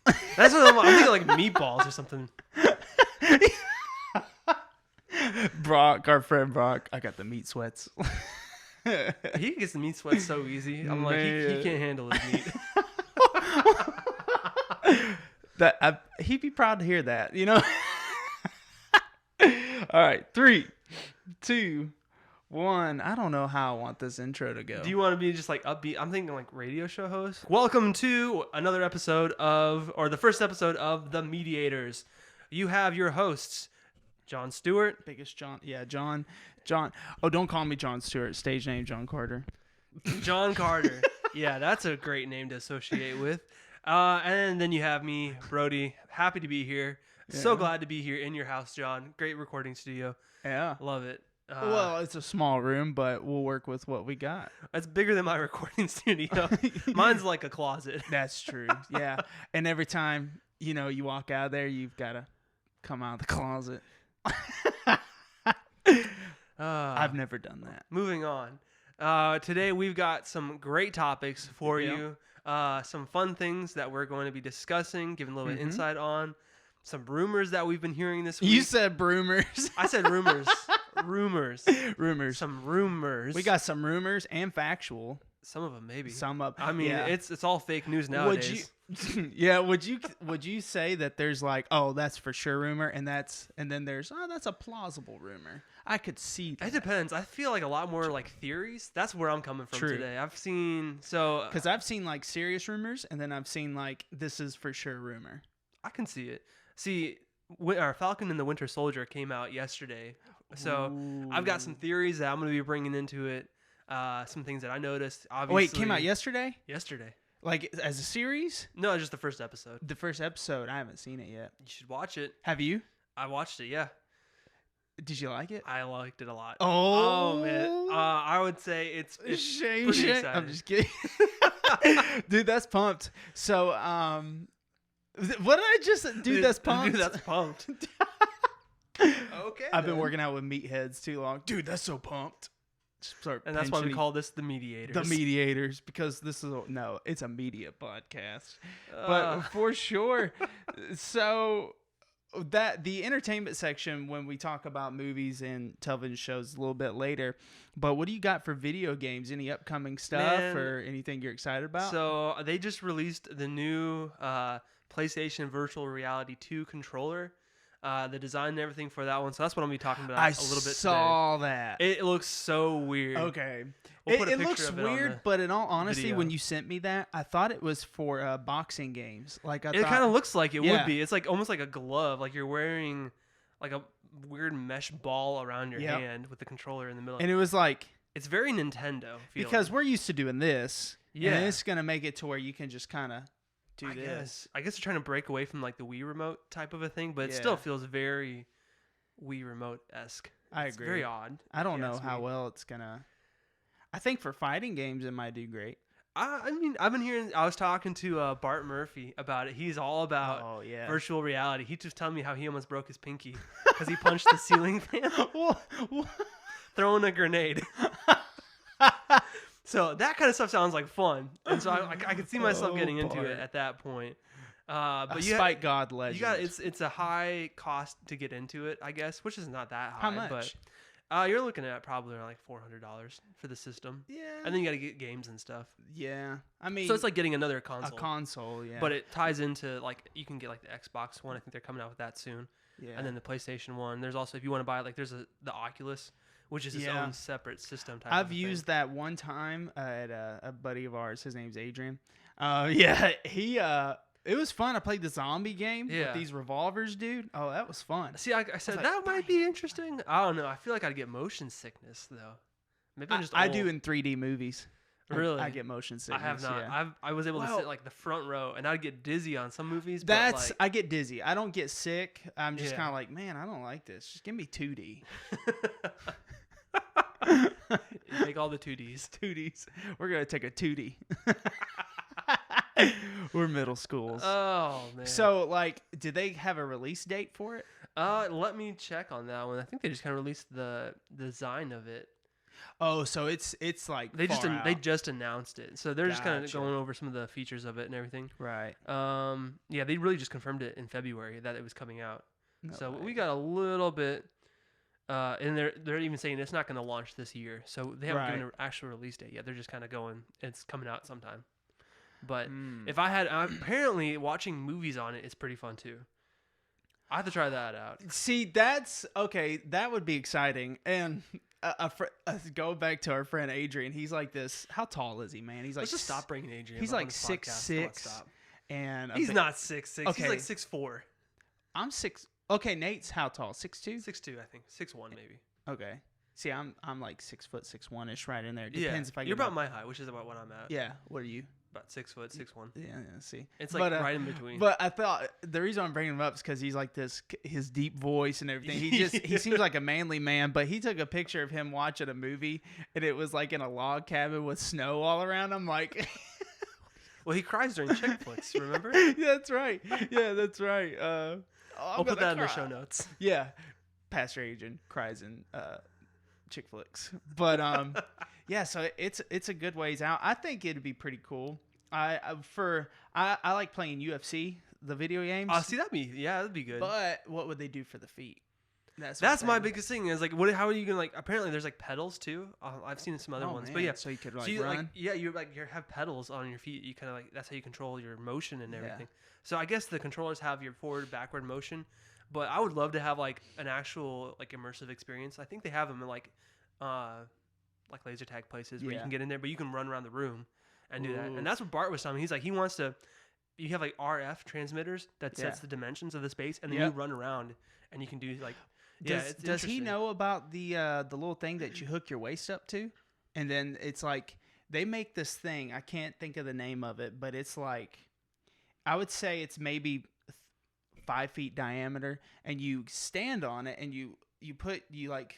That's what I'm thinking, like meatballs or something. Brock, our friend Brock, I got the meat sweats. He gets the meat sweats so easy. I'm like, he can't handle his meat. He'd be proud to hear that, you know? All right, 3, 2, 1. I don't know how I want this intro to go. Do you want to be just like upbeat? I'm thinking like radio show host. Welcome to another episode the first episode of The MEDIAtors. You have your hosts, John Stewart. Biggest John. Yeah, John. Oh, don't call me John Stewart. Stage name, John Carter. John Carter. Yeah, that's a great name to associate with. And then you have me, Brody. Happy to be here. Yeah. So glad to be here in your house, John. Great recording studio. Yeah. Love it. Well, it's a small room, but we'll work with what we got. It's bigger than my recording studio. Mine's like a closet. That's true. Yeah. And every time, you walk out of there, you've got to come out of the closet. I've never done that. Moving on. Today we've got some great topics for you. Some fun things that we're going to be discussing, giving a little bit of insight on. Some rumors that we've been hearing this week. You said rumors. I said rumors. Rumors. Some rumors. We got some rumors and factual. Some of them maybe. I mean, it's all fake news nowadays. Would you say that there's like, oh, that's for sure rumor, and then there's, oh, that's a plausible rumor. I could see that. It depends. I feel like a lot more like theories. That's where I'm coming from today. Because I've seen like serious rumors, and then I've seen like this is for sure rumor. I can see it. See, our Falcon and the Winter Soldier came out yesterday, so Ooh. I've got some theories that I'm going to be bringing into it. Some things that I noticed. Obviously, wait, it came out yesterday? Yesterday. Like as a series? No, just the first episode. The first episode. I haven't seen it yet. You should watch it. Have you? I watched it. Yeah. Did you like it? I liked it a lot. Oh man. I would say it's shame. Pretty exciting. I'm just kidding. Dude, that's pumped. So, what did I just... Dude, that's pumped. Dude, that's pumped. Okay. I've been working out with meatheads too long. Dude, that's so pumped. And that's why we call this The MEDIAtors. The MEDIAtors, because this is... it's a media podcast. But for sure. So... the entertainment section when we talk about movies and television shows a little bit later, but what do you got for video games? Any upcoming stuff or anything you're excited about? So they just released the new PlayStation Virtual Reality 2 controller, the design and everything for that one. So that's what I'm going to be talking about a little bit today. I saw that. It looks so weird. Okay. We'll it looks weird, but in all honesty, video. when you sent me that, I thought it was for boxing games. Like it kind of looks like it would be. It's like almost like a glove. Like you're wearing like a weird mesh ball around your hand with the controller in the middle. And it was like... It's very Nintendo feeling. Because we're used to doing this. Yeah. And it's going to make it to where you can just kind of do this. I guess they're trying to break away from like the Wii Remote type of a thing, but it still feels very Wii Remote-esque. I agree. It's very odd. I don't know how well it's going to... I think for fighting games, it might do great. I mean, I've been hearing... I was talking to Bart Murphy about it. He's all about virtual reality. He just told me how he almost broke his pinky because he punched the ceiling fan. Throwing a grenade. So that kind of stuff sounds like fun. And so I could see myself getting into it at that point. But Spike God legend. It's a high cost to get into it, I guess, which is not that high. How much? But you're looking at probably around like $400 for the system. Yeah. And then you got to get games and stuff. Yeah. I mean, so it's like getting another console. A console, yeah. But it ties into like you can get like the Xbox One. I think they're coming out with that soon. Yeah. And then the PlayStation One. There's also, if you want to buy like there's the Oculus, which is its own separate system type. I've used that one time at a buddy of ours. His name's Adrian. It was fun. I played the zombie game with these revolvers, dude. Oh, that was fun. See, I said that might be interesting. I don't know. I feel like I'd get motion sickness though. Maybe I'm just old. I do in 3D movies. Really? I get motion sickness. I have not. Yeah. I was able to sit like the front row, and I'd get dizzy on some movies. I get dizzy. I don't get sick. I'm just kind of like, man, I don't like this. Just give me 2D. You take all the 2Ds. 2Ds. We're gonna take a 2D. We're middle schools. Oh man. So like, did they have a release date for it? Let me check on that one. I think they just kind of released the design of it. Oh, so it's like they just announced it, so they're just kind of going over some of the features of it and everything. Right. Yeah, they really just confirmed it in February that it was coming out. No so way. we got a little bit, and they're even saying it's not going to launch this year, so they haven't given an actual release date yet. They're just kind of going, it's coming out sometime. But if I had, apparently watching movies on it is pretty fun too. I have to try that out. See, that's okay. That would be exciting. And go back to our friend Adrian. He's like this. How tall is he, man? He's like. Let's just stop bringing Adrian. He's like 6'6", and he's not 6'6". Okay. He's like 6'4". I'm 6. Okay, Nate's how tall? 6'2"? 6'2", I think. 6'1", maybe. Okay. See, I'm like 6 foot 6'1" ish right in there. Depends if I. You're about my height, which is about what I'm at. Yeah. What are you? About 6 foot, 6'1". Yeah, see. It's like right in between. But I thought the reason I'm bringing him up is because he's like this, his deep voice and everything. He seems like a manly man. But he took a picture of him watching a movie, and it was like in a log cabin with snow all around him. Like, well, he cries during chick flicks. Remember? Yeah, that's right. Yeah, that's right. I'll put that in the show notes. Yeah, Pastor Adrian cries in chick flicks. But yeah, so it's a good ways out. I think it'd be pretty cool. I like playing UFC, the video games. See, that'd be good. But what would they do for the feet? That's my biggest thing is like, how are you gonna like? Apparently, there's like pedals too. I've seen some other ones, man. but yeah. So you could run. Like, you have pedals on your feet. You kind of like that's how you control your motion and everything. Yeah. So I guess the controllers have your forward, backward motion, but I would love to have like an actual like immersive experience. I think they have them in like laser tag places where you can get in there, but you can run around the room and do that. And that's what Bart was telling me. He's like, he wants to. You have like RF transmitters that sets the dimensions of the space, and then you run around and you can do like. Does he know about the little thing that you hook your waist up to, and then it's like they make this thing. I can't think of the name of it, but it's like I would say it's maybe 5 feet diameter, and you stand on it, and you like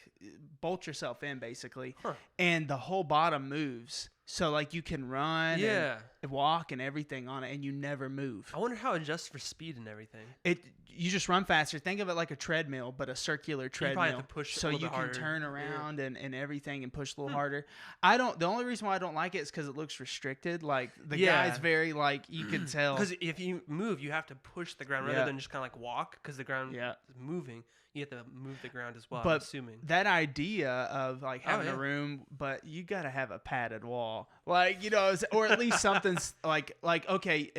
bolt yourself in basically, and the whole bottom moves. So like you can run, and walk, and everything on it, and you never move. I wonder how it adjusts for speed and everything. You just run faster. Think of it like a treadmill, but a circular treadmill. You probably have to push so you can turn around and everything and push a little harder. The only reason why I don't like it is because it looks restricted. Like the guy's very like you can tell. Because if you move, you have to push the ground rather than just kind of like walk because the ground is moving. You have to move the ground as well. But I'm assuming that idea of like having a room, but you gotta have a padded wall, like or at least something like okay,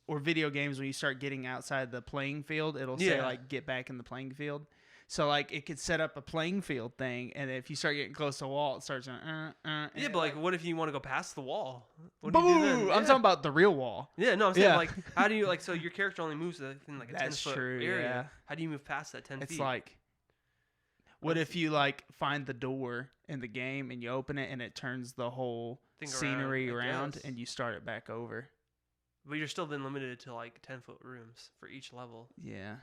or video games when you start getting outside the playing field, it'll say like get back in the playing field. So like it could set up a playing field thing, and if you start getting close to the wall, it starts going. But like, what if you want to go past the wall? What do you do then? I'm talking about the real wall. Yeah, no, I'm saying like, how do you like? So your character only moves in like a 10-foot area. Yeah. How do you move past that 10 feet? It's like, what if you like find the door in the game and you open it and it turns the whole scenery around and you start it back over? But you're still then limited to like 10-foot rooms for each level. Yeah.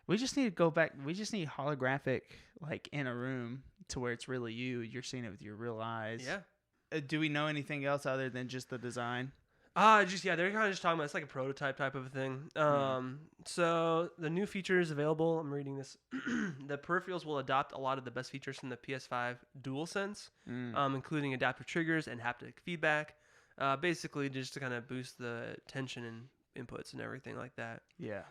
We just need to go back. We just need holographic, like in a room to where it's really you. You're seeing it with your real eyes. Yeah. Do we know anything else other than just the design? They're kind of just talking about it's like a prototype type of a thing. So the new features available. I'm reading this. The peripherals will adopt a lot of the best features from the PS5 DualSense, including adaptive triggers and haptic feedback. Basically, just to kind of boost the tension and inputs and everything like that. Yeah.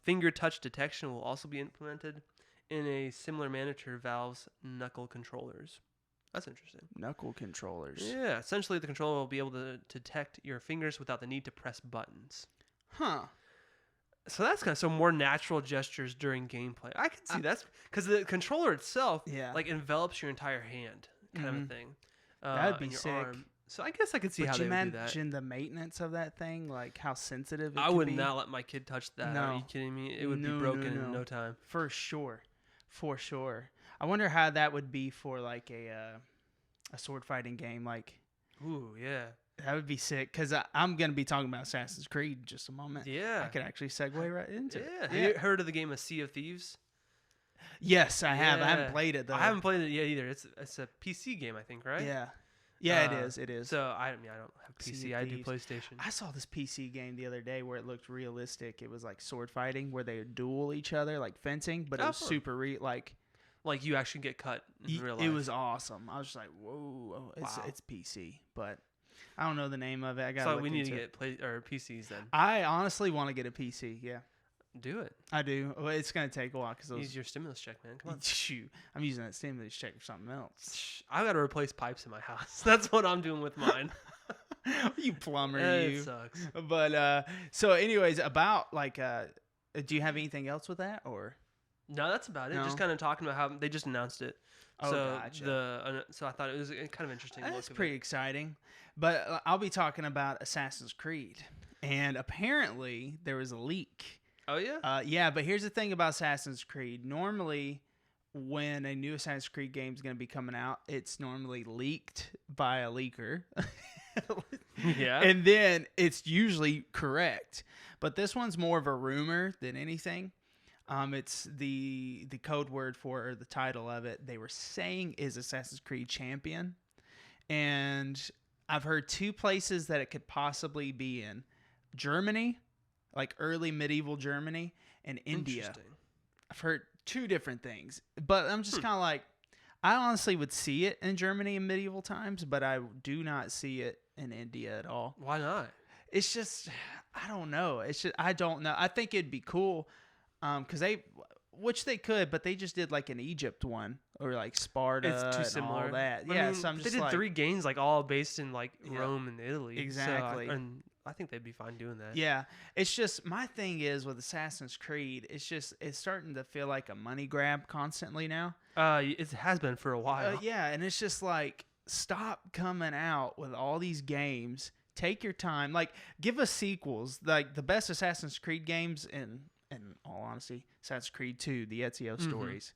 Finger touch detection will also be implemented in a similar manner to Valve's Knuckle Controllers. That's interesting. Knuckle Controllers. Yeah. Essentially, the controller will be able to detect your fingers without the need to press buttons. Huh. So that's kind of some more natural gestures during gameplay. I can see that's because the controller itself like envelops your entire hand kind of a thing. That'd be sick. Arm. So I guess I could see how they would do that. Imagine the maintenance of that thing, like how sensitive it I would not let my kid touch that. No. Are you kidding me? It would be broken in no time. For sure. I wonder how that would be for like a sword fighting game. Like, ooh, yeah. That would be sick because I'm going to be talking about Assassin's Creed in just a moment. Yeah. I could actually segue right into it. Yeah. Have you heard of the game of Sea of Thieves? Yes, I have. I haven't played it, though. I haven't played it yet either. It's a PC game, I think, right? Yeah. Yeah, it is. So, I don't have PC. I do PlayStation. I saw this PC game the other day where it looked realistic. It was like sword fighting where they would duel each other, like fencing, but it was super Like you actually get cut in real life. It was awesome. I was just like, whoa, it's PC, but I don't know the name of it. I got. So we need to get PCs then. I honestly want to get a PC. Yeah. Do it. I do. Well, it's gonna take a while because use your stimulus check, man. Come on. Shoot, I'm using that stimulus check for something else. I've got to replace pipes in my house. That's what I'm doing with mine. You plumber, you. It sucks. But so, anyways, about like, do you have anything else with that or? No, that's about it. No? Just kind of talking about how they just announced it. Oh, so gotcha. So I thought it was kind of interesting. That's pretty exciting. But I'll be talking about Assassin's Creed, and apparently there was a leak. Oh, yeah? Yeah, but here's the thing about Assassin's Creed. Normally, when a new Assassin's Creed game is going to be coming out, it's normally leaked by a leaker. Yeah. And then it's usually correct. But this one's more of a rumor than anything. It's the code word for, or the title of it, they were saying is Assassin's Creed Champion. And I've heard two places that it could possibly be in. Germany, like early medieval Germany, and India. I've heard two different things, but I'm just kind of like, I honestly would see it in Germany in medieval times, but I do not see it in India at all. Why not? It's just, I don't know. It's just, I don't know. I think it'd be cool, because which they could, but they just did like an Egypt one or like Sparta. It's too similar. And all that. I mean, so I'm just they did 3 games like all based in like Rome and Italy. Exactly. So and I think they'd be fine doing that. Yeah. It's just, my thing is with Assassin's Creed, it's starting to feel like a money grab constantly now. It has been for a while. Yeah. And it's just like, stop coming out with all these games. Take your time. Like, give us sequels. Like, the best Assassin's Creed games, in all honesty, Assassin's Creed 2, the Ezio stories.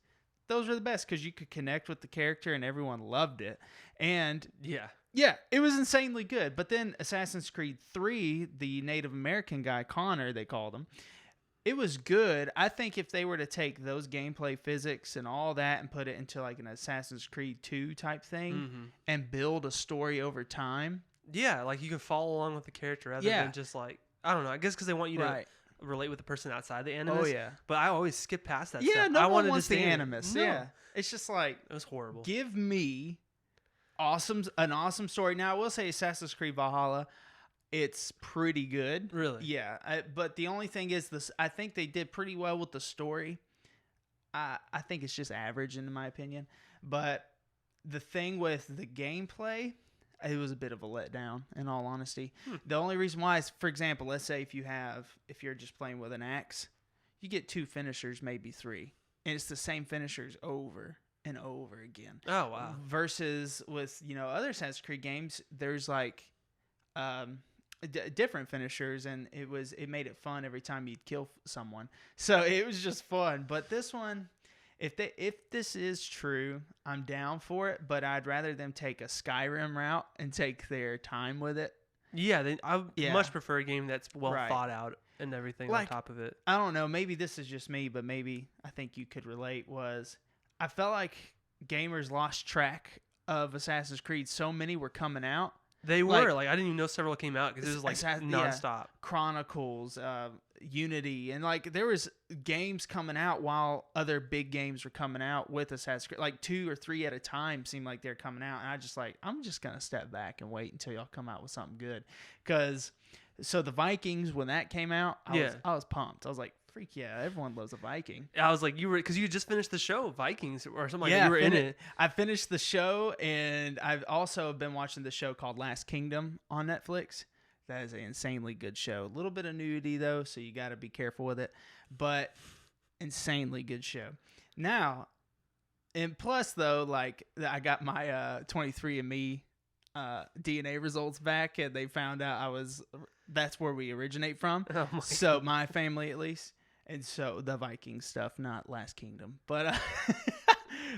Those were the best because you could connect with the character and everyone loved it. And yeah, it was insanely good. But then Assassin's Creed 3, the Native American guy, Connor, they called him, it was good. I think if they were to take those gameplay physics and all that and put it into like an Assassin's Creed 2 type thing and build a story over time. Yeah, like you can follow along with the character rather than just like, I don't know, I guess because they want you to relate with the person outside the animus. Oh, yeah. But I always skip past that stuff. Yeah, no one wants the animus. No. Yeah. It's just like, it was horrible. Give me an awesome story. Now, I will say Assassin's Creed Valhalla, it's pretty good. Really? Yeah. But the only thing is, this, I think they did pretty well with the story. I think it's just average in my opinion. But the thing with the gameplay, it was a bit of a letdown, in all honesty. The only reason why is, for example, let's say if you're just playing with an axe, you get 2 finishers, maybe 3. And it's the same finishers over and over again. Oh, wow. Versus with, other Assassin's Creed games, there's like different finishers, and it made it fun every time you'd kill someone. So it was just fun. But this one, if this is true, I'm down for it, but I'd rather them take a Skyrim route and take their time with it. Yeah, I much prefer a game that's well thought out and everything on top of it. I don't know, maybe this is just me, but maybe I think you could relate, I felt like gamers lost track of Assassin's Creed. So many were coming out. They were. Like I didn't even know several came out because it was like nonstop. Yeah, Chronicles, Unity, and like there was games coming out while other big games were coming out with Assassin's Creed. Like 2 or 3 at a time seemed like they're coming out, and I'm just gonna step back and wait until y'all come out with something good. So the Vikings, when that came out, I was pumped. I was like, freak yeah, everyone loves a Viking. I was like, because you just finished the show Vikings or something like that. You were in it. I finished the show, and I've also been watching the show called Last Kingdom on Netflix. That is an insanely good show. A little bit of nudity though, so you got to be careful with it. But insanely good show. Now, and plus though, like I got my 23andMe DNA results back, and they found out that's where we originate from. Oh my God. My family at least. And so the Viking stuff, not Last Kingdom, but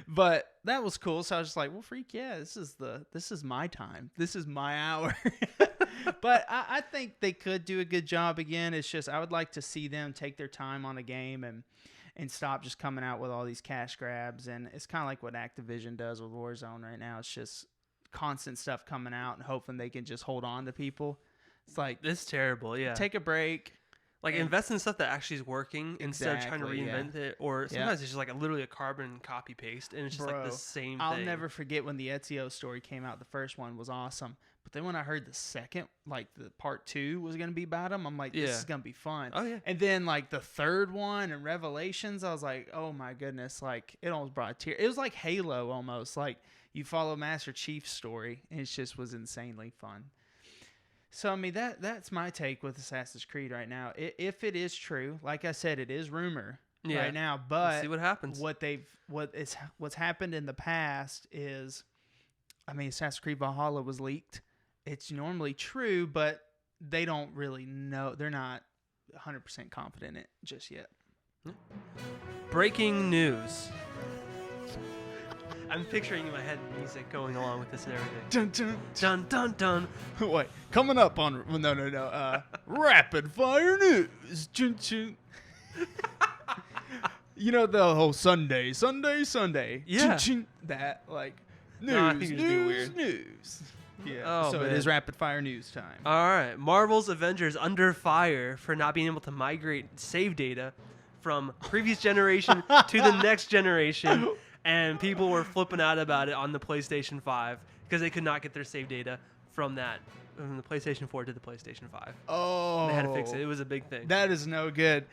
but that was cool. So I was just like, well, freak yeah, this is my time. This is my hour. But I think they could do a good job again. It's just I would like to see them take their time on a game and stop just coming out with all these cash grabs. And it's kind of like what Activision does with Warzone right now. It's just constant stuff coming out and hoping they can just hold on to people. It's like, it's terrible. Yeah. Take a break. Like, invest in stuff that actually is working instead of trying to reinvent it. Or sometimes it's just like literally a carbon copy paste, and it's just like the same thing. I'll never forget when the Ezio story came out. The first one was awesome. But then when I heard the second, like the part 2 was going to be about him, I'm like, this is going to be fun. Oh, yeah. And then like the third one and Revelations, I was like, oh my goodness. Like it almost brought a tear. It was like Halo almost. Like you follow Master Chief's story, and it just was insanely fun. So, I mean, that's my take with Assassin's Creed right now. If it is true, like I said, it is rumor right now. But let's see what happens. What's happened in the past is, I mean, Assassin's Creed Valhalla was leaked. It's normally true, but they don't really know. They're not 100% confident in it just yet. Breaking news. I'm picturing in my head music going along with this and everything. Dun, dun, dun, dun, dun. Wait, coming up on... No. Rapid fire news. Chun, chun. You know the whole Sunday. Yeah. Chun, chun. That, like, news. Yeah, so it is rapid fire news time. All right. Marvel's Avengers under fire for not being able to migrate save data from previous generation to the next generation. And people were flipping out about it on the PlayStation 5 because they could not get their save data from the PlayStation 4 to the PlayStation 5. Oh. They had to fix it. It was a big thing. That is no good.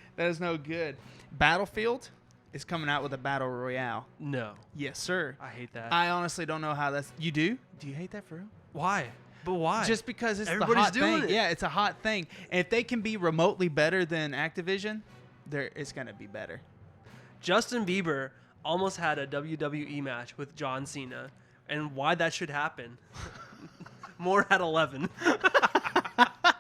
Battlefield is coming out with a battle royale. No. Yes, sir. I hate that. I honestly don't know how that's... You do? Do you hate that for real? Why? But why? Just because it's Everybody's the hot doing thing. it. Yeah, it's a hot thing. And if they can be remotely better than Activision, it's going to be better. Justin Bieber almost had a WWE match with John Cena, and why that should happen. More at 11.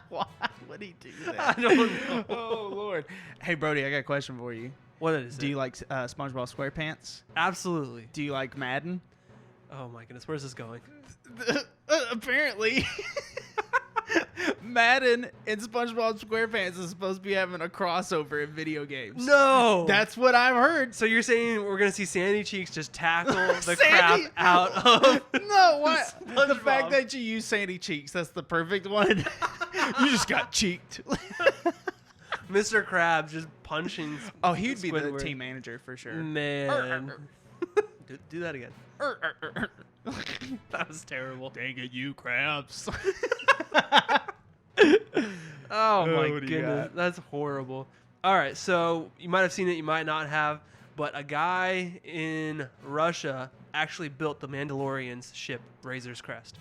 Why would he do that? I don't know. Oh, Lord. Hey, Brody, I got a question for you. What is it? Do you like SpongeBob SquarePants? Absolutely. Do you like Madden? Oh, my goodness. Where's this going? Apparently. Madden and SpongeBob SquarePants is supposed to be having a crossover in video games. No! That's what I've heard. So you're saying we're going to see Sandy Cheeks just tackle the crap out of No, what? The fact that you use Sandy Cheeks, that's the perfect one. You just got cheeked. Mr. Krabs just punching Oh, he'd be the team manager for sure. Man. Do that again. That was terrible. Dang it, you Krabs. Oh my goodness, that's horrible. All right, so you might have seen it, you might not have, but a guy in Russia actually built the Mandalorian's ship, Razor's Crest.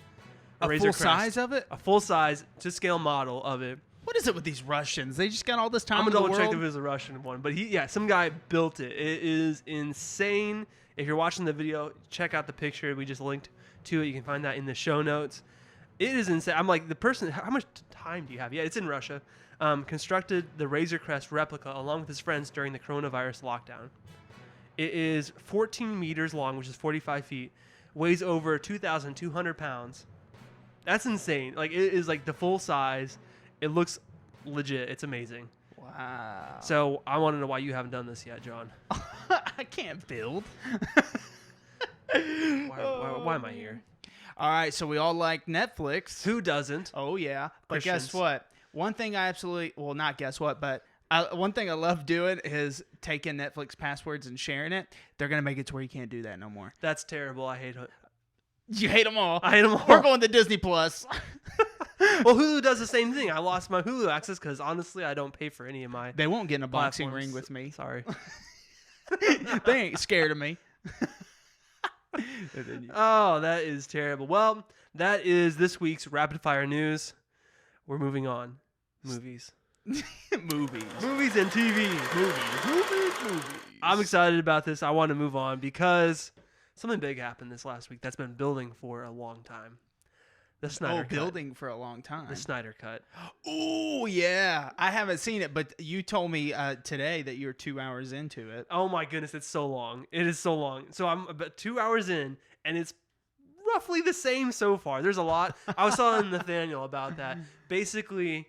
A full size of it? A full size, to scale model of it. What is it with these Russians? They just got all this time. I'm gonna double check if it was a Russian one, but some guy built it. It is insane. If you're watching the video, check out the picture. We just linked to it. You can find that in the show notes. It is insane. I'm like, the person, how much time do you have? Yeah, it's in Russia. Constructed the Razor Crest replica along with his friends during the coronavirus lockdown. It is 14 meters long, which is 45 feet. Weighs over 2,200 pounds. That's insane. Like, it is like the full size. It looks legit. It's amazing. Wow. So I want to know why you haven't done this yet, John. I can't build. Why am I here? All right, so we all like Netflix. Who doesn't? Oh, yeah. But Christians. guess what? One thing I absolutely... Well, not guess what, but one thing I love doing is taking Netflix passwords and sharing it. They're going to make it to where you can't do that no more. That's terrible. I hate it. You hate them all. I hate them all. We're going to Disney Plus. Well, Hulu does the same thing. I lost my Hulu access because, honestly, I don't pay for any of my They won't get in a boxing platforms. ring with me. Sorry. They ain't scared of me. Oh, that is terrible. Well, that is this week's Rapid Fire News. We're moving on. Movies. Movies and TV. Movies. I'm excited about this. I want to move on because something big happened this last week that's been building for a long time. The Snyder Cut. Building for a long time. The Snyder Cut. Oh, yeah. I haven't seen it, but you told me today that you're 2 hours into it. Oh, my goodness. It's so long. It is so long. So I'm about 2 hours in, and it's roughly the same so far. There's a lot. I was telling Nathaniel about that. Basically,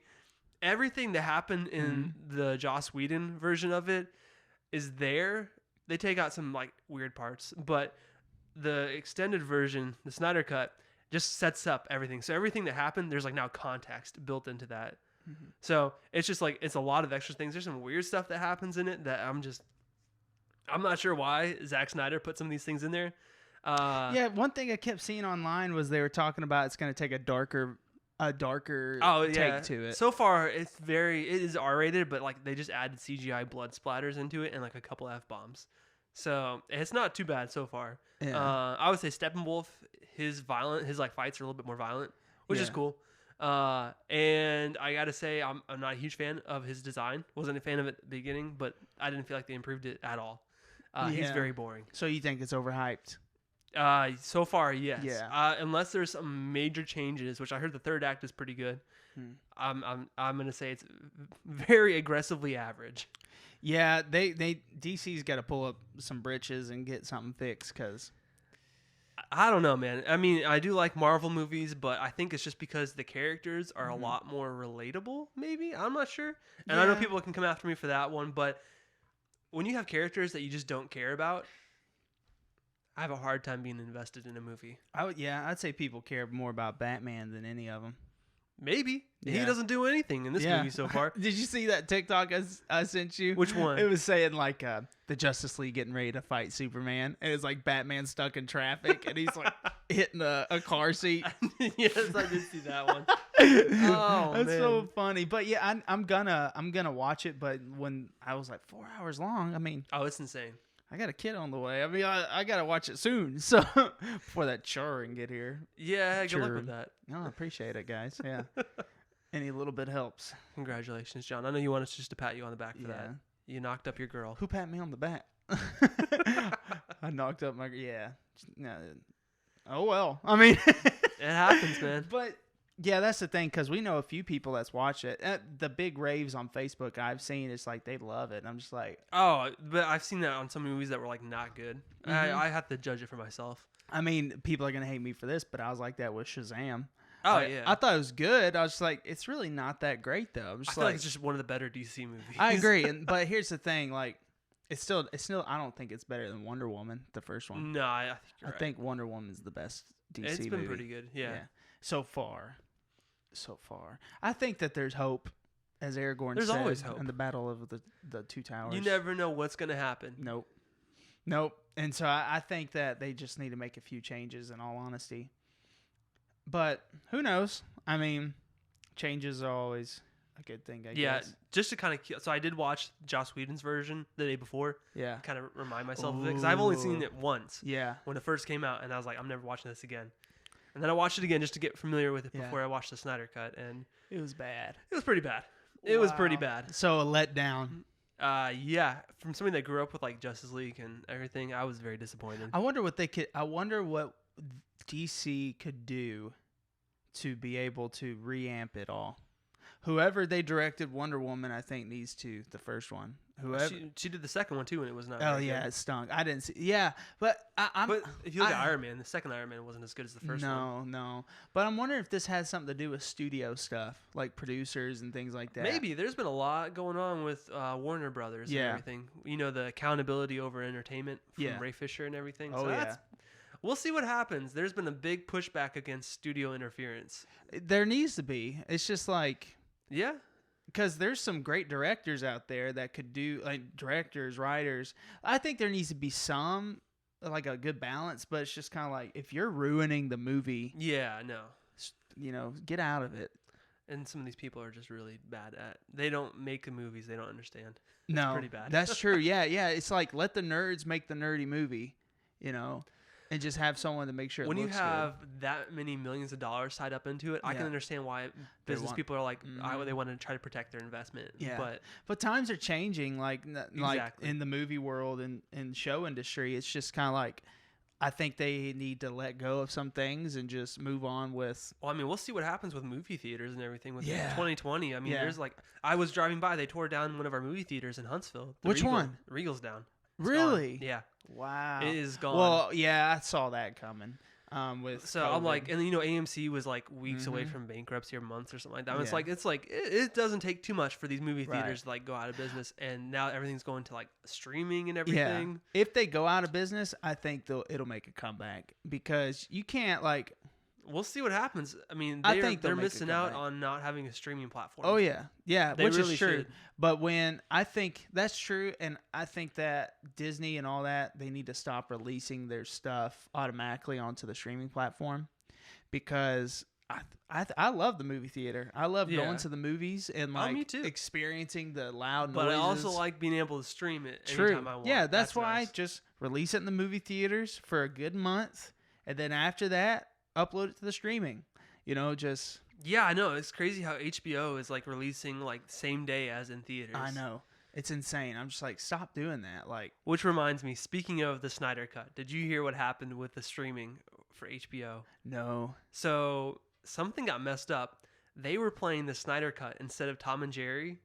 everything that happened in the Joss Whedon version of it is there. They take out some like weird parts, but the extended version, the Snyder Cut, just sets up everything. So everything that happened, there's like now context built into that So it's just like it's a lot of extra things. There's some weird stuff that happens in it that I'm not sure why Zack Snyder put some of these things in there. One thing I kept seeing online was they were talking about it's going to take a darker take to it. So far, it is R-rated, but like they just added CGI blood splatters into it and like a couple F-bombs. So it's not too bad so far. Yeah. I would say Steppenwolf, his like fights are a little bit more violent, which is cool. And I gotta say, I'm not a huge fan of his design. Wasn't a fan of it at the beginning, but I didn't feel like they improved it at all. He's very boring. So you think it's overhyped? So far, yes. Yeah. Unless there's some major changes, which I heard the third act is pretty good. I'm gonna say it's very aggressively average. Yeah, DC's got to pull up some britches and get something fixed because I don't know, man. I mean, I do like Marvel movies, but I think it's just because the characters are a lot more relatable. Maybe I'm not sure, and I know people can come after me for that one, but when you have characters that you just don't care about, I have a hard time being invested in a movie. I'd say people care more about Batman than any of them. Maybe. Yeah. He doesn't do anything in this movie so far. Did you see that TikTok I sent you? Which one? It was saying like the Justice League getting ready to fight Superman, and it's like Batman stuck in traffic, and he's like hitting a car seat. Yes, I did see that one. Oh, that's so funny. But yeah, I'm gonna watch it. But when I was like 4 hours long, I mean, it's insane. I got a kid on the way. I mean, I got to watch it soon. So before that churn get here. Yeah, good luck with that. No, I appreciate it, guys. Yeah. Any little bit helps. Congratulations, John. I know you want us just to pat you on the back for that. You knocked up your girl. Who pat me on the back? I knocked up my... Yeah. No. Oh, well. I mean... It happens, man. But... Yeah, that's the thing, because we know a few people that's watched it. The big raves on Facebook I've seen, it's like they love it. And I'm just like... Oh, but I've seen that on some movies that were like not good. I have to judge it for myself. I mean, people are going to hate me for this, but I was like that with Shazam. Oh, yeah. I thought it was good. I was just like, it's really not that great, though. I feel like it's just one of the better DC movies. I agree. But here's the thing, like, it's still, I don't think it's better than Wonder Woman, the first one. No, I think you're right. I think Wonder Woman is the best DC movie. It's been pretty good, yeah. So far. I think that there's hope, as Aragorn said. There's always hope. In the Battle of the Two Towers. You never know what's going to happen. Nope. And so I think that they just need to make a few changes, in all honesty. But who knows? I mean, changes are always a good thing, I guess. Yeah, just to kind of... So I did watch Joss Whedon's version the day before. Yeah. Kind of remind myself of it, because I've only seen it once. Yeah. When it first came out, and I was like, I'm never watching this again. And then I watched it again just to get familiar with it before I watched the Snyder Cut, and it was bad. It was pretty bad. It was pretty bad. So a letdown. Yeah, from somebody that grew up with like Justice League and everything, I was very disappointed. I wonder what DC could do to be able to reamp it all. Whoever they directed Wonder Woman, I think needs to the first one. Whoever she did the second one too, and it was not. Oh yeah, it stunk. I didn't see. Yeah, but But if you look at Iron Man, the second Iron Man wasn't as good as the first one. No. But I'm wondering if this has something to do with studio stuff, like producers and things like that. Maybe there's been a lot going on with Warner Brothers and everything. You know, the accountability over entertainment from Ray Fisher and everything. Oh so we'll see what happens. There's been a big pushback against studio interference. There needs to be. It's just like yeah. Because there's some great directors out there that could do, like directors, writers. I think there needs to be some, like a good balance, but it's just kind of like, if you're ruining the movie. Yeah, no. Get out of it. And some of these people are just really bad they don't make the movies they don't understand. No. It's pretty bad. That's true. Yeah. It's like, let the nerds make the nerdy movie, and just have someone to make sure when it looks you have that many millions of dollars tied up into it, I can understand why business people are like, they want to try to protect their investment. Yeah. But times are changing, like in the movie world and show industry. It's just kind of like, I think they need to let go of some things and just move on with. Well, I mean, we'll see what happens with movie theaters and everything with 2020. I mean, there's like, I was driving by, they tore down one of our movie theaters in Huntsville. Which one? Regal's down. Really? Gone. Yeah. Wow. It is gone. Well, yeah, I saw that coming. With so COVID. I'm like, and AMC was like weeks away from bankruptcy or months or something like that. Yeah. It's like it doesn't take too much for these movie theaters to like go out of business, and now everything's going to like streaming and everything. Yeah. If they go out of business, I think it'll make a comeback, because you can't like. we'll see what happens. I mean, I think they're missing out on not having a streaming platform. Oh yeah, they which really is true. should. But when I think that's true, and I think that Disney and all that, they need to stop releasing their stuff automatically onto the streaming platform, because I love the movie theater. I love going to the movies and me too. experiencing the loud but noises. I also like being able to stream it True. anytime I want. Yeah, that's why nice. I just release it in the movie theaters for a good month, and then after that, upload it to the streaming. Just... Yeah, I know. It's crazy how HBO is like releasing like same day as in theaters. I know. It's insane. I'm just like, stop doing that. Like, which reminds me, speaking of the Snyder Cut, did you hear what happened with the streaming for HBO? No. So something got messed up. They were playing the Snyder Cut instead of Tom and Jerry,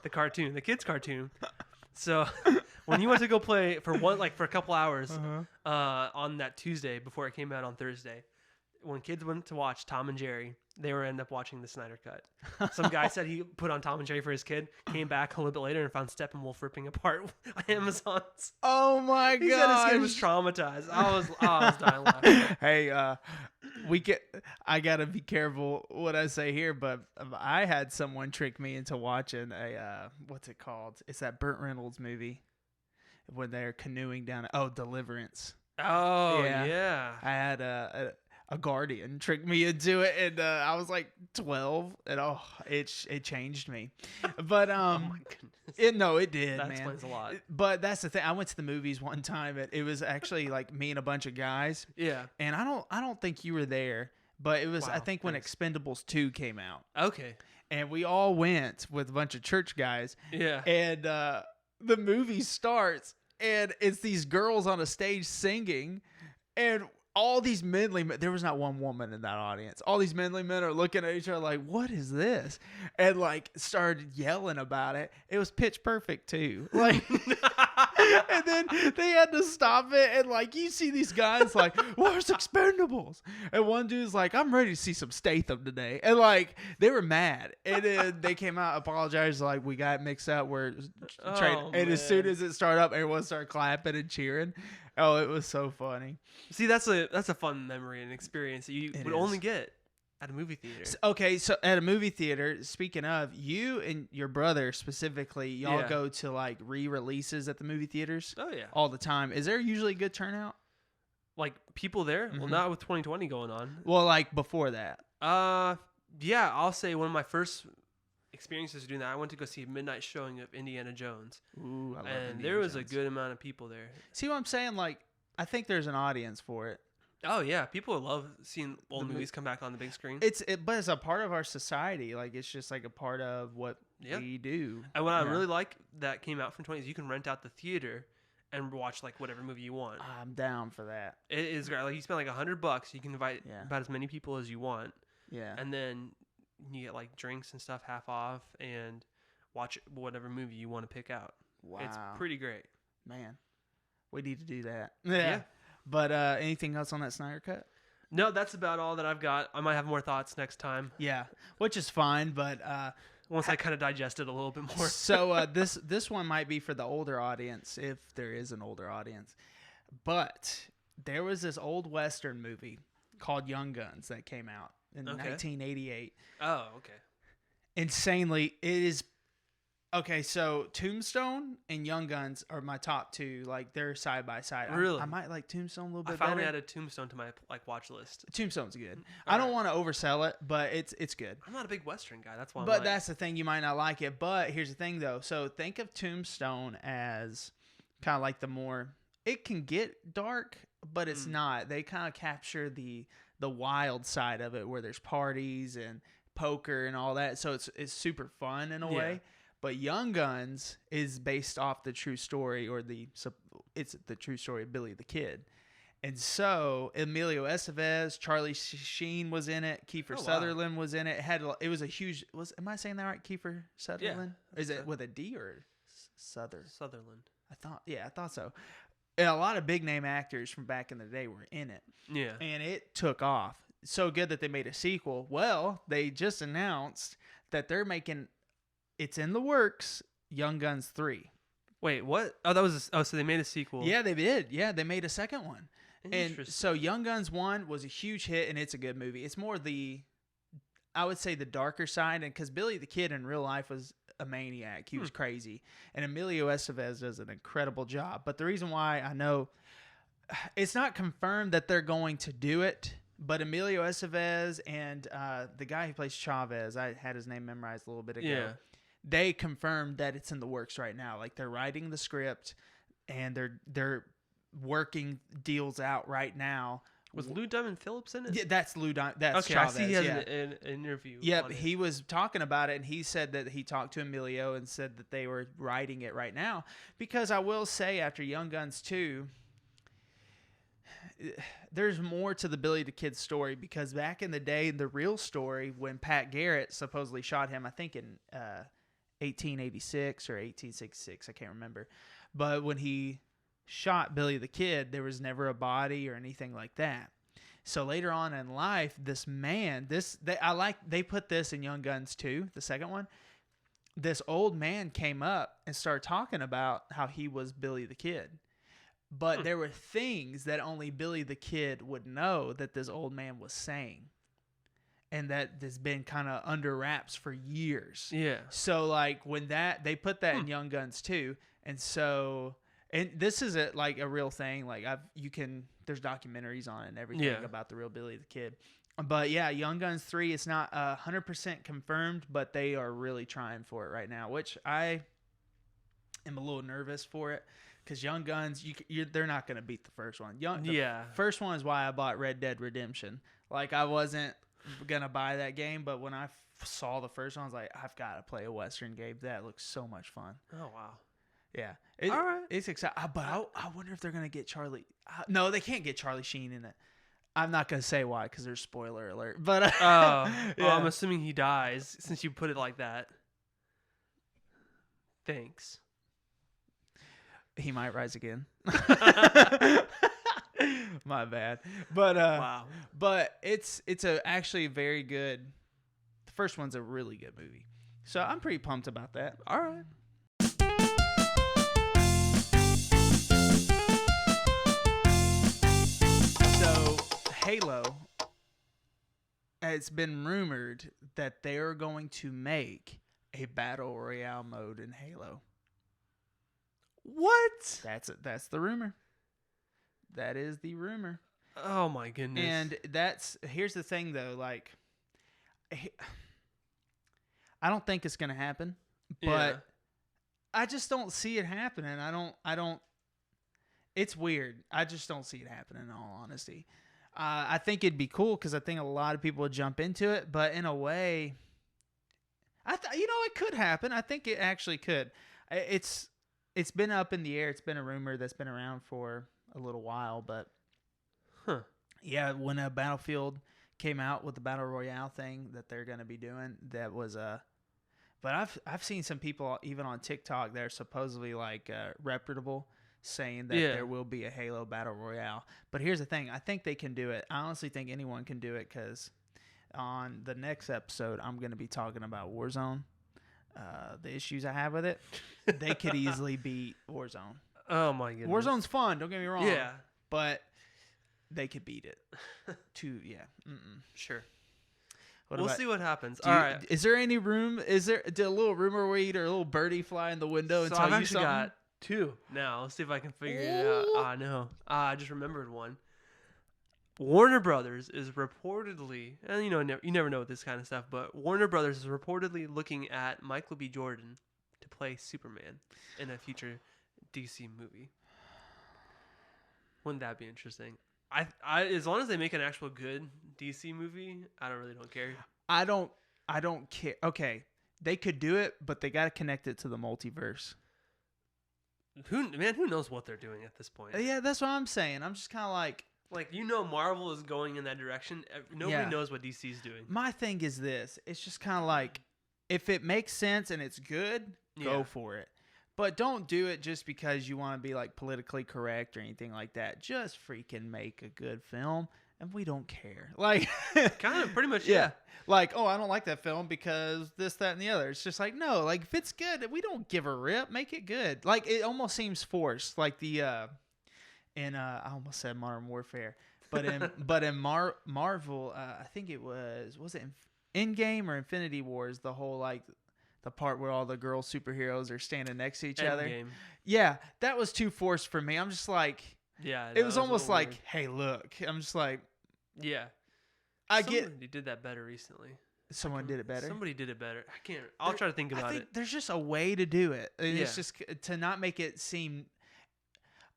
the cartoon, the kids' cartoon. So when you went to go play for a couple hours on that Tuesday before it came out on Thursday, when kids went to watch Tom and Jerry, they were end up watching the Snyder Cut. Some guy said he put on Tom and Jerry for his kid, came back a little bit later and found Steppenwolf ripping apart Amazons. Oh my god! He said his kid was traumatized. I was dying laughing. Hey, I gotta be careful what I say here, but I had someone trick me into watching what's it called? It's that Burt Reynolds movie when they're canoeing down. Deliverance. Oh yeah. I had a guardian tricked me into it, and I was like 12, and it changed me. But oh my goodness. It did. That man. explains a lot. But that's the thing. I went to the movies one time, and it was actually like me and a bunch of guys. Yeah. And I don't think you were there, but it was I think when Expendables 2 came out. Okay. And we all went with a bunch of church guys. Yeah. And the movie starts, and it's these girls on a stage singing, and all these manly men, there was not one woman in that audience. All these manly men are looking at each other like, what is this? And like started yelling about it. It was Pitch Perfect too. Like, and then they had to stop it. And like, you see these guys like, where's Expendables? And one dude's like, I'm ready to see some Statham today. And like, they were mad. And then they came out, apologized, like, we got mixed up. We're trying. And as soon as it started up, everyone started clapping and cheering. Oh, it was so funny. See, that's a fun memory and experience that you would only get at a movie theater. Okay, so at a movie theater, speaking of, you and your brother specifically, y'all go to like re-releases at the movie theaters? Oh, yeah. All the time. Is there usually a good turnout? Like people there? Mm-hmm. Well, not with 2020 going on. Well, like before that. Yeah, I'll say one of my first experiences doing that, I went to go see a midnight showing of Indiana Jones. Ooh, I love and there was a good amount of people there. See what I'm saying? Like, I think there's an audience for it. Oh yeah, people love seeing old movies come back on the big screen. But it's a part of our society. Like, it's just like a part of what we do. And what I really like that came out from 20 is you can rent out the theater and watch like whatever movie you want. I'm down for that. It is great. Like, you spend like $100, you can invite about as many people as you want. Yeah. And then you get like drinks and stuff half off and watch whatever movie you want to pick out. Wow. It's pretty great. Man, we need to do that. Yeah. But anything else on that Snyder Cut? No, that's about all that I've got. I might have more thoughts next time. Yeah, which is fine, but once I kind of digest it a little bit more. So this one might be for the older audience, if there is an older audience. But there was this old Western movie called Young Guns that came out in 1988. Oh, okay. Insanely, it is. Okay, so Tombstone and Young Guns are my top two. Like, they're side by side. Really? I might like Tombstone a little bit better. I finally better. added Tombstone to my watch list. Tombstone's good. I don't want to oversell it, but it's good. I'm not a big Western guy. That's why. But that's the thing. You might not like it. But here's the thing, though. So think of Tombstone as kind of like the more. It can get dark, but it's not. They kind of capture the wild side of it, where there's parties and poker and all that. So it's super fun in a way. But Young Guns is based off the true story, it's the true story of Billy the Kid. And so Emilio Estevez, Charlie Sheen was in it, Kiefer Sutherland was in it. It was a huge. Am I saying that right? Kiefer Sutherland? Yeah, is it with a D or Sutherland? I thought so. And a lot of big name actors from back in the day were in it. Yeah, and it took off so good that they made a sequel. Well, they just announced that they're making. It's in the works. Young Guns 3. Wait, what? Oh, that was. So they made a sequel. Yeah, they did. Yeah, they made a second one. And so Young Guns 1 was a huge hit, and it's a good movie. It's more I would say the darker side, and because Billy the Kid in real life was a maniac. He was crazy. And Emilio Estevez does an incredible job. But the reason why I know it's not confirmed that they're going to do it, but Emilio Estevez and the guy who plays Chavez, I had his name memorized a little bit ago. They confirmed that it's in the works right now. Like they're writing the script and they're working deals out right now. Was Lou Diamond Phillips in it? Yeah, that's Lou Diamond. That's Chavez. I see he has an interview. Yeah, he was talking about it, and he said that he talked to Emilio and said that they were writing it right now. Because I will say, after Young Guns 2, there's more to the Billy the Kid story. Because back in the day, the real story, when Pat Garrett supposedly shot him, I think in 1886 or 1866, I can't remember. But when he shot Billy the Kid, there was never a body or anything like that. So later on in life, this man, they put this in Young Guns 2, the second one. This old man came up and started talking about how he was Billy the Kid. But there were things that only Billy the Kid would know that this old man was saying. And that has been kind of under wraps for years. Yeah. So like when they put that in Young Guns 2, and so... And this is a real thing. Like there's documentaries on it and everything about the real Billy the Kid. But yeah, Young Guns 3, it's not 100% confirmed, but they are really trying for it right now, which I am a little nervous for it because Young Guns, they're not going to beat the first one. First one is why I bought Red Dead Redemption. Like I wasn't going to buy that game, but when I saw the first one, I was like, I've got to play a Western game. That looks so much fun. Oh, wow. Yeah. All right. It's exciting. But I wonder if they're going to get Charlie. No, they can't get Charlie Sheen in it. I'm not going to say why because there's spoiler alert. But I'm assuming he dies since you put it like that. Thanks. He might rise again. My bad. But wow. But it's actually very good. The first one's a really good movie. So I'm pretty pumped about that. All right. So, Halo, it's been rumored that they are going to make a Battle Royale mode in Halo. What? That's the rumor. That is the rumor. Oh, my goodness. And here's the thing, though. Like, I don't think it's going to happen, but I just don't see it happening. I don't. It's weird. I just don't see it happening, in all honesty. I think it'd be cool because I think a lot of people would jump into it. But in a way, it could happen. I think it actually could. It's been up in the air. It's been a rumor that's been around for a little while. But yeah, when Battlefield came out with the Battle Royale thing that they're going to be doing, that was But I've seen some people even on TikTok that are supposedly reputable, saying that there will be a Halo Battle Royale. But here's the thing. I think they can do it. I honestly think anyone can do it because on the next episode, I'm going to be talking about Warzone, the issues I have with it. They could easily beat Warzone. Oh, my goodness. Warzone's fun. Don't get me wrong. Yeah. But they could beat it. Sure. We'll see what happens. All right. Is there any room? Did a little rumor weed or a little birdie fly in the window and tell you something? I've got 2 now. Let's see if I can figure it out. No. I just remembered one. Warner Brothers is reportedly, and you never know with this kind of stuff, but Warner Brothers is reportedly looking at Michael B. Jordan to play Superman in a future DC movie. Wouldn't that be interesting? I as long as they make an actual good DC movie, I don't care. I don't care. Okay, they could do it, but they got to connect it to the multiverse. Who knows what they're doing at this point? Yeah, that's what I'm saying. I'm just kind of like Marvel is going in that direction. Nobody knows what DC's doing. My thing is this. It's just kind of like, if it makes sense and it's good, go for it. But don't do it just because you want to be politically correct or anything like that. Just freaking make a good film, and we don't care. Kind of, pretty much, yeah. I don't like that film because this, that, and the other. It's just no. If it's good, we don't give a rip. Make it good. It almost seems forced. in I almost said Modern Warfare, but in Marvel, I think it was it Endgame or Infinity Wars, the whole like the part where all the girl superheroes are standing next to each other. Yeah, that was too forced for me. I'm just like, it was almost like, weird. Hey, look. I'm just like, yeah. Somebody did that better recently. Someone did it better? Somebody did it better. I can't. I'll try to think about it. There's just a way to do it. And it's just to not make it seem.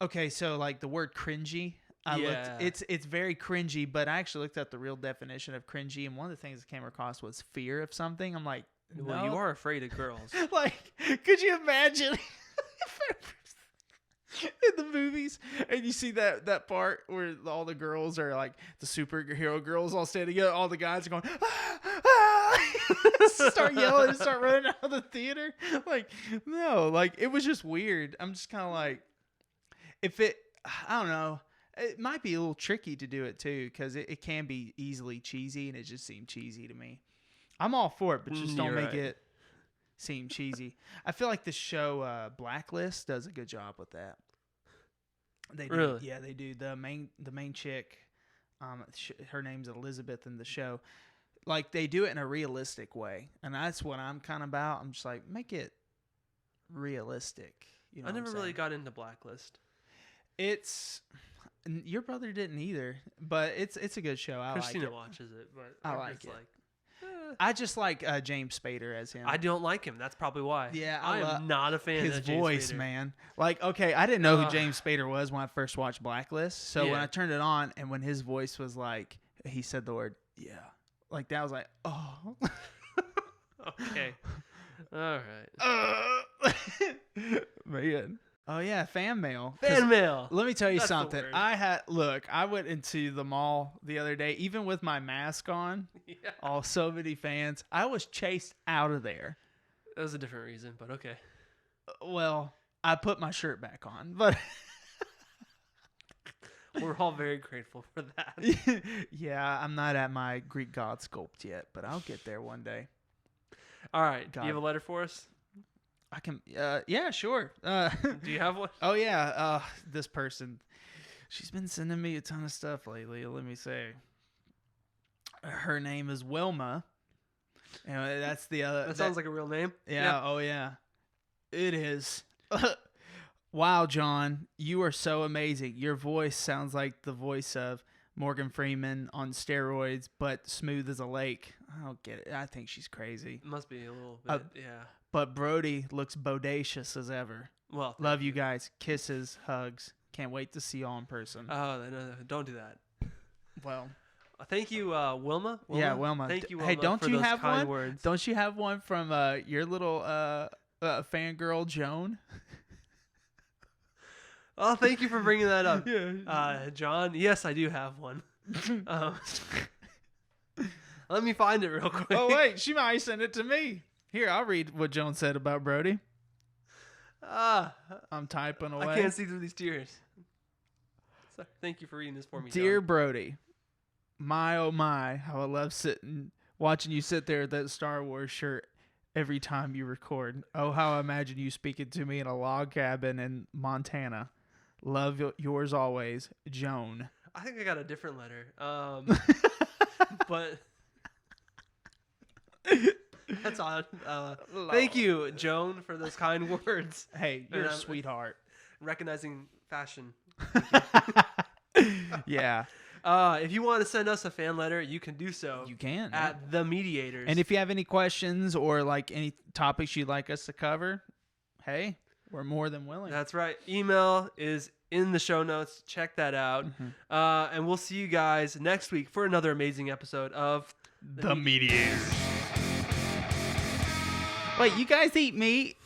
Okay, so like the word cringy. It's very cringy, but I actually looked up the real definition of cringy, and one of the things I came across was fear of something. I'm like, no. Well, you are afraid of girls. Like, could you imagine in the movies and you see that part where all the girls are like the superhero girls all standing together, all the guys are going start yelling and start running out of the theater? Like, no, like it was just weird. I'm just kind of like, I don't know, it might be a little tricky to do it too, because it can be easily cheesy, and it just seemed cheesy to me. I'm all for it, but just don't make it seem cheesy. I feel like the show Blacklist does a good job with that. They do. Really? Yeah, they do. The main chick, her name's Elizabeth in the show. Like, they do it in a realistic way, and that's what I'm kind of about. I'm just like, make it realistic. You know, I never really got into Blacklist. Your brother didn't either, but it's a good show. I Christina like it. watches it, but I like it. I just like James Spader as him. I don't like him. That's probably why. Yeah, I am not a fan of his James voice, Spader. man. Like, okay, I didn't know who James Spader was when I first watched Blacklist. So when I turned it on, and when his voice was like, he said the word, yeah, like that, I was like, oh. Okay. All right. Man. Oh yeah, fan mail. Fan mail. Let me tell you something. I went into the mall the other day, even with my mask on. Yeah. So many fans. I was chased out of there. That was a different reason, but okay. Well, I put my shirt back on, but we're all very grateful for that. Yeah, I'm not at my Greek god sculpt yet, but I'll get there one day. All right. Do you have a letter for us? I can, yeah, sure. Do you have one? Oh, yeah. This person, she's been sending me a ton of stuff lately. Let me say. Her name is Wilma. And that's the other. That sounds like a real name. Yeah. Oh, yeah. It is. Wow, John, you are so amazing. Your voice sounds like the voice of Morgan Freeman on steroids, but smooth as a lake. I don't get it. I think she's crazy. It must be a little bit, yeah. But Brody looks bodacious as ever. Well, love you guys. Kisses, hugs. Can't wait to see you all in person. Oh, no, don't do that. Well, thank you, Wilma. Yeah, Wilma. Thank you, Wilma. Hey, don't for you those have kind one? Words. Don't you have one from your little fangirl Joan? Oh, thank you for bringing that up. John. Yes, I do have one. Let me find it real quick. Oh wait, she might send it to me. Here, I'll read what Joan said about Brody. I'm typing away. I can't see through these tears. So, thank you for reading this for me, Dear John. Brody, my oh my, how I love watching you sit there with that Star Wars shirt every time you record. Oh, how I imagine you speaking to me in a log cabin in Montana. Love yours always, Joan. I think I got a different letter. But that's odd. Thank you, Joan, for those kind words. Hey, you're a sweetheart. Recognizing fashion. Yeah. If you want to send us a fan letter, you can do so. You can. At the MEDIAtors. And if you have any questions or like any topics you'd like us to cover, hey, we're more than willing. That's right. Email is in the show notes. Check that out. Mm-hmm. And we'll see you guys next week for another amazing episode of The MEDIAtors. Wait, you guys eat meat?